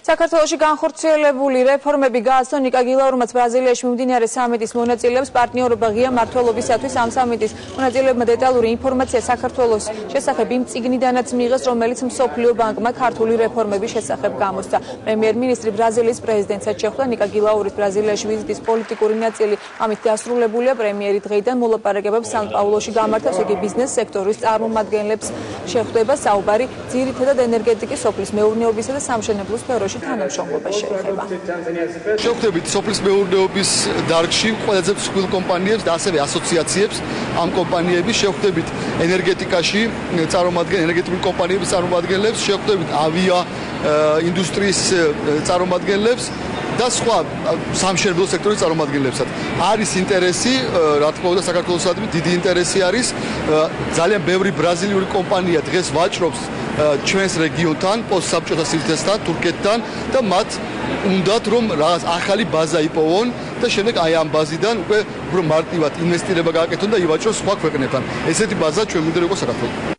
საქართველოში განხორციელებული რეფორმები გააცნო ნიკა გილაურმაც ბრაზილიაში მიმდინარე სამიტის მონაწილეებს პარტნიორობა ღია მმართველობისათვის ამ სამიტის მონაწილეებმა დეტალური ინფორმაცია საქართველოს შესახებ იმ წიგნიდანაც მიიღეს, რომელიც მსოფლიო ბანკმა ქართული რეფორმების შესახებ გამოსცა. პრემიერ-მინისტრი ბრაზილიის პრეზიდენტსაც შეხვდა. ნიკა გილაურის ბრაზილიაში ვიზიტის პოლიტიკური ნაწილი ამით დასრულებულია. პრემიერი დღეიდან მოლაპარაკებებს სან-პაულოში გამართავს. იგი ბიზნეს სექტორის წარმომადგენლებს შეხვდება. საუბარი ძირითადად ენერგეტიკის, სოფლის მეურნეობისა და სამშენებლო სფეროში თანამშრომლობას შეეხება. შევხვდებით სოფლის მეურნეობის დარგში ყველაზე მსხვილ კომპანიებს და ასევე ასოციაციებს ამ კომპანიების, შევხვდებით ენერგეტიკაში ენერგეტიკული კომპანიების წარმომადგენლებს, შევხვდებით ავია ინდუსტრიის წარმომადგენლებს და სხვა სამშენებლო სექტორის წარმომადგენლებსაც. არის ინტერესი, რა თქმა უნდა, საქართველოსადმი დიდი ინტერესი არის. ძალიან ბევრი ბრაზილიური კომპანია დღეს ვაჭრობს ჩვენს რეგიონთან, პოსტსაბჭოთა სივრცესთან, თურქეთთან და მათ უნდათ რომ რაღაც ახალი ბაზა იპოვონ და შემდეგ აი ამ ბაზიდან უკვე უფრო მარტივად ინვესტირება გააკეთონ და ივაჭროს სხვა ქვეყნებთან. ესეთი ბაზა ჩვენ მინდა იყოს საქართველოს.